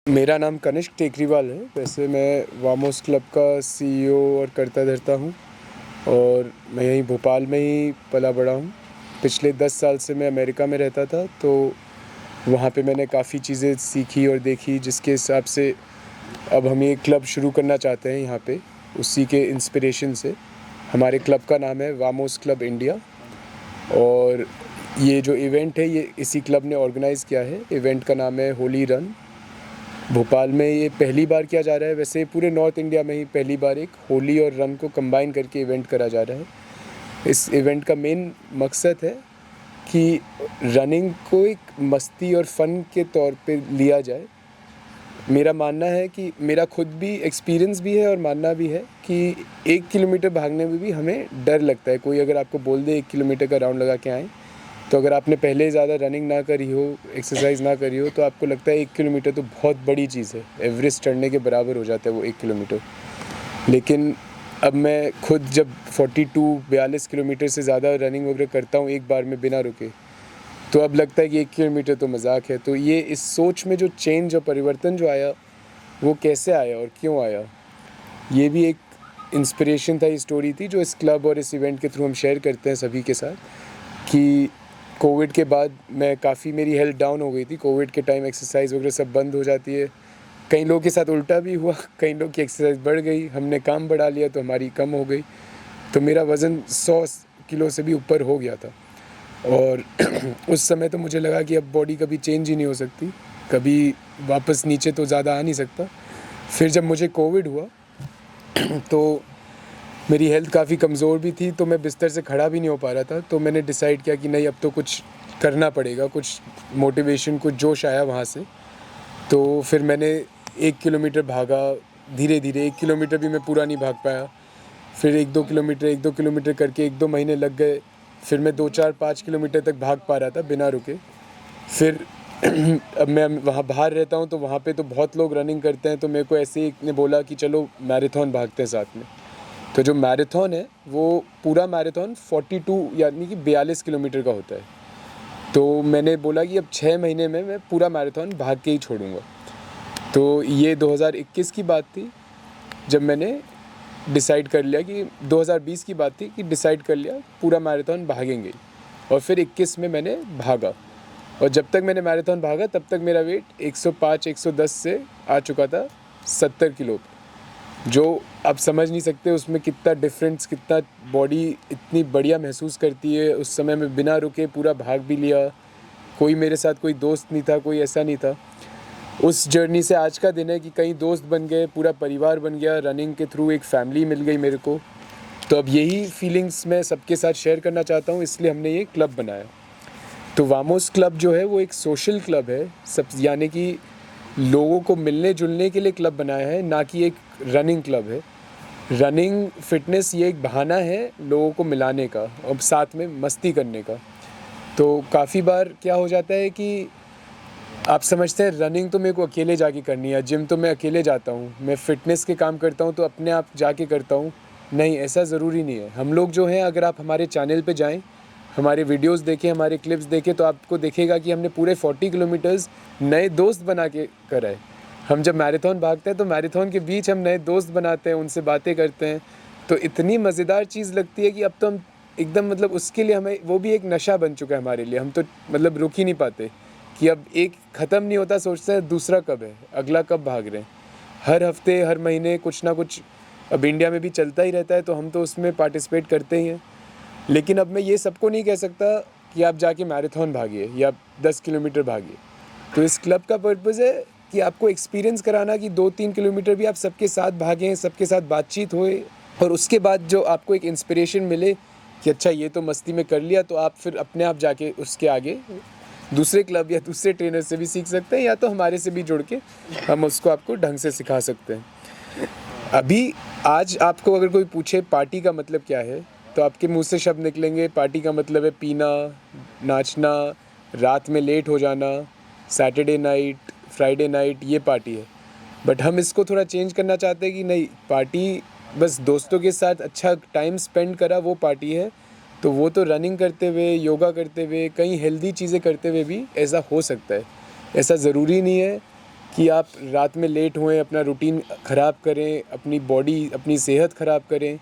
मेरा नाम कनिष्क टेकरीवाल है। वैसे मैं वामोस क्लब का सीईओ और कर्ता धर्ता हूँ और मैं यहीं भोपाल में ही पला बड़ा हूँ। पिछले 10 साल से मैं अमेरिका में रहता था, तो वहाँ पे मैंने काफ़ी चीज़ें सीखी और देखी, जिसके हिसाब से अब हम ये क्लब शुरू करना चाहते हैं यहाँ पे, उसी के इंस्पिरेशन से। हमारे क्लब का नाम है वामोस क्लब इंडिया और ये जो इवेंट है ये इसी क्लब ने ऑर्गेनाइज़ किया है। इवेंट का नाम है होली रन। भोपाल में ये पहली बार किया जा रहा है। वैसे पूरे नॉर्थ इंडिया में ही पहली बार एक होली और रन को कंबाइन करके इवेंट करा जा रहा है। इस इवेंट का मेन मकसद है कि रनिंग को एक मस्ती और फ़न के तौर पे लिया जाए। मेरा मानना है कि मेरा खुद भी एक्सपीरियंस भी है और मानना भी है कि 1 किलोमीटर भागने में भी हमें डर लगता है। कोई अगर आपको बोल दे 1 किलोमीटर का राउंड लगा के आएँ, तो अगर आपने पहले ज़्यादा रनिंग ना करी हो, एक्सरसाइज ना करी हो, तो आपको लगता है 1 किलोमीटर तो बहुत बड़ी चीज़ है, एवरेस्ट चढ़ने के बराबर हो जाता है वो 1 किलोमीटर। लेकिन अब मैं खुद जब 42-42 किलोमीटर से ज़्यादा रनिंग वगैरह करता हूँ एक बार में बिना रुके, तो अब लगता है कि 1 किलोमीटर तो मजाक है। तो ये इस सोच में जो चेंज और परिवर्तन जो आया, वो कैसे आया और क्यों आया, ये भी एक इंस्पिरेशन था, ये स्टोरी थी जो इस क्लब और इस इवेंट के थ्रू हम शेयर करते हैं सभी के साथ। कि कोविड के बाद मैं काफ़ी, मेरी हेल्थ डाउन हो गई थी। कोविड के टाइम एक्सरसाइज वगैरह सब बंद हो जाती है। कई लोगों के साथ उल्टा भी हुआ, कई लोग की एक्सरसाइज बढ़ गई, हमने काम बढ़ा लिया तो हमारी कम हो गई। तो मेरा वज़न 100 किलो से भी ऊपर हो गया था और उस समय तो मुझे लगा कि अब बॉडी कभी चेंज ही नहीं हो सकती, कभी वापस नीचे तो ज़्यादा आ नहीं सकता। फिर जब मुझे कोविड हुआ तो मेरी हेल्थ काफ़ी कमज़ोर भी थी, तो मैं बिस्तर से खड़ा भी नहीं हो पा रहा था। तो मैंने डिसाइड किया कि नहीं, अब तो कुछ करना पड़ेगा, कुछ मोटिवेशन, कुछ जोश आया वहाँ से। तो फिर मैंने 1 किलोमीटर भागा धीरे धीरे। 1 किलोमीटर भी मैं पूरा नहीं भाग पाया। फिर 1-2 किलोमीटर करके 1-2 महीने लग गए। फिर मैं 2-4-5 किलोमीटर तक भाग पा रहा था बिना रुके। फिर अब मैं वहाँ बाहर रहता हूँ, तो वहाँ पे तो बहुत लोग रनिंग करते हैं, तो मेरे को ऐसे ही एक ने बोला कि चलो मैराथन भागते हैं साथ में। तो जो मैराथन है वो पूरा मैराथन 42 यानी कि 42 किलोमीटर का होता है। तो मैंने बोला कि अब 6 महीने में मैं पूरा मैराथन भाग के ही छोड़ूंगा। तो ये 2021 की बात थी, जब मैंने डिसाइड कर लिया कि 2020 की बात थी कि डिसाइड कर लिया पूरा मैराथन भागेंगे। और फिर 21 में मैंने भागा और जब तक मैंने मैराथन भागा तब तक मेरा वेट 105-110 से आ चुका था 70 किलो, जो आप समझ नहीं सकते उसमें कितना डिफरेंस, कितना बॉडी इतनी बढ़िया महसूस करती है। उस समय में बिना रुके पूरा भाग भी लिया। कोई मेरे साथ कोई दोस्त नहीं था, कोई ऐसा नहीं था। उस जर्नी से आज का दिन है कि कई दोस्त बन गए, पूरा परिवार बन गया, रनिंग के थ्रू एक फैमिली मिल गई मेरे को। तो अब यही फीलिंग्स मैं सबके साथ शेयर करना चाहता हूँ, इसलिए हमने ये क्लब बनाया। तो वामोस क्लब जो है वो एक सोशल क्लब है, सब यानी कि लोगों को मिलने जुलने के लिए क्लब बनाया है, ना कि एक रनिंग क्लब है। रनिंग फिटनेस ये एक बहाना है लोगों को मिलाने का और साथ में मस्ती करने का। तो काफ़ी बार क्या हो जाता है कि आप समझते हैं रनिंग तो मेरे को अकेले जाके करनी है, जिम तो मैं अकेले जाता हूँ, मैं फ़िटनेस के काम करता हूँ तो अपने आप जाके करता हूँ। नहीं, ऐसा ज़रूरी नहीं है। हम लोग जो हैं, अगर आप हमारे चैनल पे जाएं, हमारे वीडियोस देखें, हमारे क्लिप्स देखें, तो आपको दिखेगा कि हमने पूरे 40 किलोमीटर्स नए दोस्त बना के करा है। हम जब मैराथन भागते हैं तो मैराथन के बीच हम नए दोस्त बनाते हैं, उनसे बातें करते हैं। तो इतनी मज़ेदार चीज़ लगती है कि अब तो हम एकदम, मतलब उसके लिए हमें वो भी एक नशा बन चुका है हमारे लिए। हम तो मतलब रुक ही नहीं पाते कि अब एक ख़त्म नहीं होता, सोचते हैं दूसरा कब है, अगला कब भाग रहे हैं। हर हफ्ते, हर महीने कुछ ना कुछ अब इंडिया में भी चलता ही रहता है, तो हम तो उसमें पार्टिसिपेट करते ही हैं। लेकिन अब मैं ये सबको नहीं कह सकता कि आप जाके मैराथन भागिए या 10 किलोमीटर भागिए। तो इस क्लब का पर्पज़ है कि आपको एक्सपीरियंस कराना कि 2-3 किलोमीटर भी आप सबके साथ भागें, सबके साथ बातचीत होए और उसके बाद जो आपको एक इंस्पिरेशन मिले कि अच्छा ये तो मस्ती में कर लिया, तो आप फिर अपने आप जाके उसके आगे दूसरे क्लब या दूसरे ट्रेनर से भी सीख सकते हैं, या तो हमारे से भी जुड़ के हम उसको आपको ढंग से सिखा सकते हैं। अभी आज आपको अगर कोई पूछे पार्टी का मतलब क्या है, तो आपके मुंह से शब्द निकलेंगे, पार्टी का मतलब है पीना, नाचना, रात में लेट हो जाना, सैटरडे नाइट, फ्राइडे नाइट, ये पार्टी है। बट हम इसको थोड़ा चेंज करना चाहते हैं कि नहीं, पार्टी बस दोस्तों के साथ अच्छा टाइम स्पेंड करा वो पार्टी है। तो वो तो रनिंग करते हुए, योगा करते हुए, कई हेल्दी चीज़ें करते हुए भी ऐसा हो सकता है। ऐसा ज़रूरी नहीं है कि आप रात में लेट होएं, अपना रूटीन ख़राब करें, अपनी बॉडी, अपनी सेहत ख़राब करें।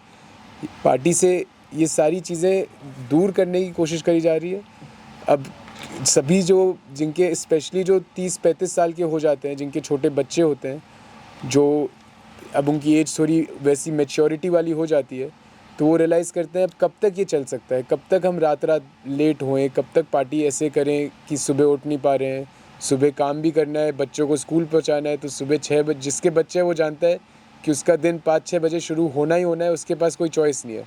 पार्टी से ये सारी चीज़ें दूर करने की कोशिश करी जा रही है। अब सभी जो जिनके स्पेशली जो 30-35 साल के हो जाते हैं, जिनके छोटे बच्चे होते हैं, जो अब उनकी एज थोड़ी वैसी मैच्योरिटी वाली हो जाती है, तो वो रियलाइज़ करते हैं अब कब तक ये चल सकता है, कब तक हम रात रात लेट होएं, कब तक पार्टी ऐसे करें कि सुबह उठ नहीं पा रहे हैं, सुबह काम भी करना है, बच्चों को स्कूल पहुंचाना है, तो सुबह 6 बजे जिसके बच्चे हैं वो जानता है कि उसका दिन 5-6 बजे शुरू होना ही होना है, उसके पास कोई चॉइस नहीं है।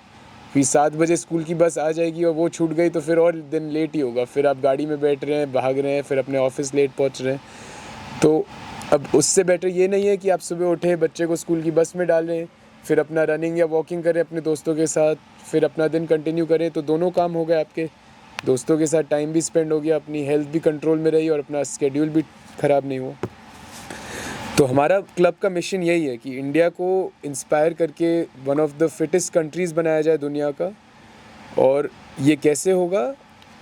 फिर 7 बजे स्कूल की बस आ जाएगी और वो छूट गई तो फिर और दिन लेट ही होगा, फिर आप गाड़ी में बैठ रहे हैं, भाग रहे हैं, फिर अपने ऑफिस लेट पहुँच रहे हैं। तो अब उससे बेटर ये नहीं है कि आप सुबह उठे, बच्चे को स्कूल की बस में डालें, फिर अपना रनिंग या वॉकिंग करें अपने दोस्तों के साथ, फिर अपना दिन कंटिन्यू करें, तो दोनों काम हो गए आपके। दोस्तों के साथ टाइम भी स्पेंड हो गया, अपनी हेल्थ भी कंट्रोल में रही और अपना स्केड्यूल भी ख़राब नहीं हुआ। तो हमारा क्लब का मिशन यही है कि इंडिया को इंस्पायर करके one of the fittest countries बनाया जाए दुनिया का। और ये कैसे होगा?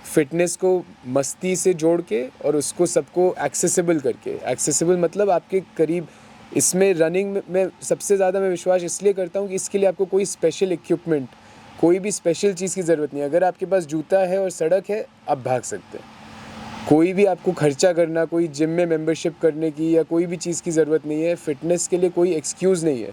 फ़िटनेस को मस्ती से जोड़ के और उसको सबको एक्सेसिबल करके। एक्सेसिबल मतलब आपके करीब। इसमें रनिंग में सबसे ज़्यादा मैं विश्वास इसलिए करता हूँ कि इसके लिए आपको कोई स्पेशल इक्विपमेंट, कोई भी स्पेशल चीज़ की ज़रूरत नहीं है। अगर आपके पास जूता है और सड़क है, आप भाग सकते हैं। कोई भी आपको खर्चा करना, कोई जिम में मेंबरशिप करने की या कोई भी चीज़ की ज़रूरत नहीं है। फ़िटनेस के लिए कोई एक्सक्यूज़ नहीं है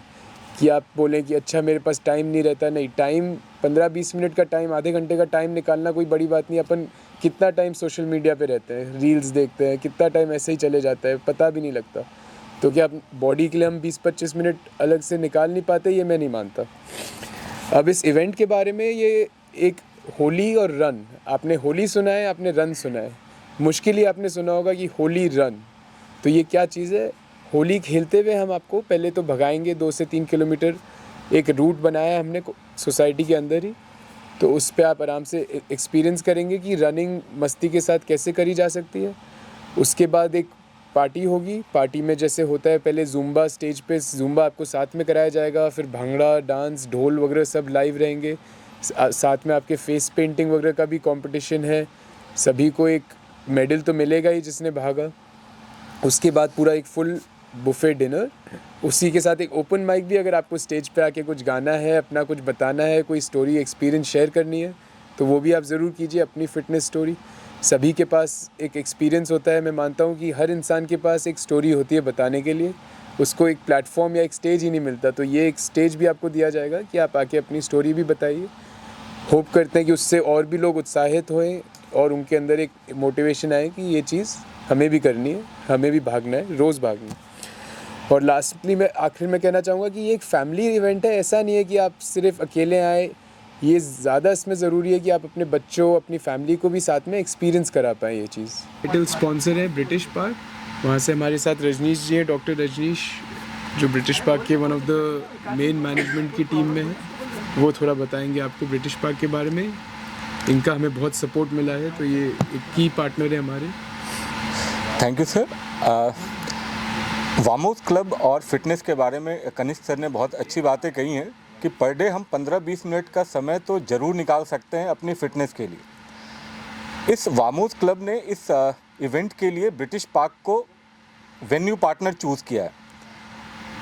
कि आप बोलें कि अच्छा मेरे पास टाइम नहीं रहता। नहीं, टाइम 15-20 मिनट का टाइम, आधे घंटे का टाइम निकालना कोई बड़ी बात नहीं। अपन कितना टाइम सोशल मीडिया पे रहते हैं, रील्स देखते हैं, कितना टाइम ऐसे ही चले जाता है, पता भी नहीं लगता। तो क्या बॉडी के लिए हम 20-25 मिनट अलग से निकाल नहीं पाते? ये मैं नहीं मानता। अब इस इवेंट के बारे में, ये एक होली और रन, आपने होली सुना है, आपने रन सुना है, मुश्किल ही आपने सुना होगा कि होली रन। तो ये क्या चीज़ है? होली खेलते हुए हम आपको पहले तो भगाएंगे 2 से 3 किलोमीटर। एक रूट बनाया है हमने सोसाइटी के अंदर ही, तो उस पे आप आराम से एक्सपीरियंस करेंगे कि रनिंग मस्ती के साथ कैसे करी जा सकती है। उसके बाद एक पार्टी होगी। पार्टी में जैसे होता है पहले ज़ुम्बा, स्टेज पे ज़ुम्बा आपको साथ में कराया जाएगा, फिर भांगड़ा, डांस, ढोल वगैरह सब लाइव रहेंगे। साथ में आपके फेस पेंटिंग वगैरह का भी कंपटीशन है। सभी को एक मेडल तो मिलेगा ही जिसने भागा। उसके बाद पूरा एक फुल बुफे डिनर, उसी के साथ एक ओपन माइक भी। अगर आपको स्टेज पे आके कुछ गाना है, अपना कुछ बताना है, कोई स्टोरी एक्सपीरियंस शेयर करनी है, तो वो भी आप ज़रूर कीजिए, अपनी फ़िटनेस स्टोरी। सभी के पास एक एक्सपीरियंस होता है। मैं मानता हूँ कि हर इंसान के पास एक स्टोरी होती है बताने के लिए, उसको एक प्लेटफॉर्म या एक स्टेज ही नहीं मिलता। तो ये एक स्टेज भी आपको दिया जाएगा कि आप आके अपनी स्टोरी भी बताइए। होप करते हैं कि उससे और भी लोग उत्साहित होएं और उनके अंदर एक मोटिवेशन आए कि ये चीज़ हमें भी करनी है, हमें भी भागना है, रोज़ भागना है। और लास्टली मैं आखिर में कहना चाहूँगा कि ये एक फैमिली इवेंट है। ऐसा नहीं है कि आप सिर्फ अकेले आए, ये ज़्यादा इसमें ज़रूरी है कि आप अपने बच्चों, अपनी फैमिली को भी साथ में एक्सपीरियंस करा पाएँ ये चीज़। टाइटल स्पॉन्सर है ब्रिटिश पार्क। वहाँ से हमारे साथ रजनीश जी हैं, डॉक्टर रजनीश, जो ब्रिटिश पार्क के one of the main management की टीम में है। वो थोड़ा बताएंगे आपको ब्रिटिश पार्क के बारे में। इनका हमें बहुत सपोर्ट मिला है, तो ये एक की पार्टनर है हमारे। Thank you sir. Vamos club और फिटनेस के बारे में कनिष्क सर ने बहुत अच्छी बातें कही हैं कि पर डे हम 15-20 मिनट का समय तो ज़रूर निकाल सकते हैं अपनी फ़िटनेस के लिए। इस वामोस क्लब ने इस इवेंट के लिए ब्रिटिश पार्क को वेन्यू पार्टनर चूज़ किया है।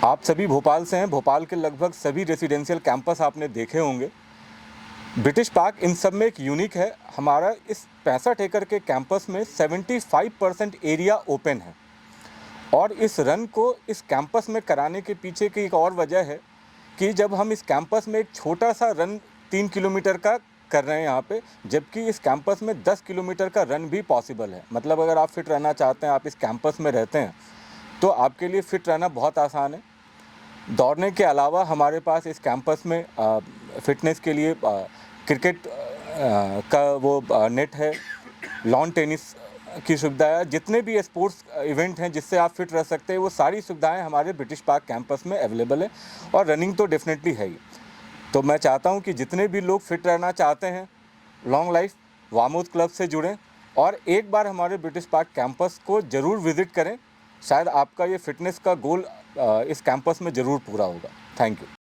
आप सभी भोपाल से हैं, भोपाल के लगभग सभी रेसिडेंशियल कैंपस आपने देखे होंगे। ब्रिटिश पार्क इन सब में एक यूनिक है। हमारा इस 65 एकड़ के कैंपस में 75% एरिया ओपन है और इस रन को इस कैंपस में कराने के पीछे की एक और वजह है कि जब हम इस कैंपस में एक छोटा सा रन 3 किलोमीटर का कर रहे हैं यहाँ पे, जबकि इस कैंपस में 10 किलोमीटर का रन भी पॉसिबल है। मतलब अगर आप फिट रहना चाहते हैं, आप इस कैंपस में रहते हैं, तो आपके लिए फ़िट रहना बहुत आसान है। दौड़ने के अलावा हमारे पास इस कैंपस में फ़िटनेस के लिए क्रिकेट का वो नेट है, लॉन टेनिस की सुविधा है। जितने भी स्पोर्ट्स इवेंट हैं जिससे आप फिट रह सकते हैं, वो सारी सुविधाएं हमारे ब्रिटिश पार्क कैंपस में अवेलेबल है। और रनिंग तो डेफिनेटली है ही। तो मैं चाहता हूं कि जितने भी लोग फिट रहना चाहते हैं, लॉन्ग लाइफ वामोस क्लब से जुड़ें और एक बार हमारे ब्रिटिश पार्क कैंपस को ज़रूर विज़िट करें। शायद आपका ये फिटनेस का गोल इस कैंपस में ज़रूर पूरा होगा। Thank you.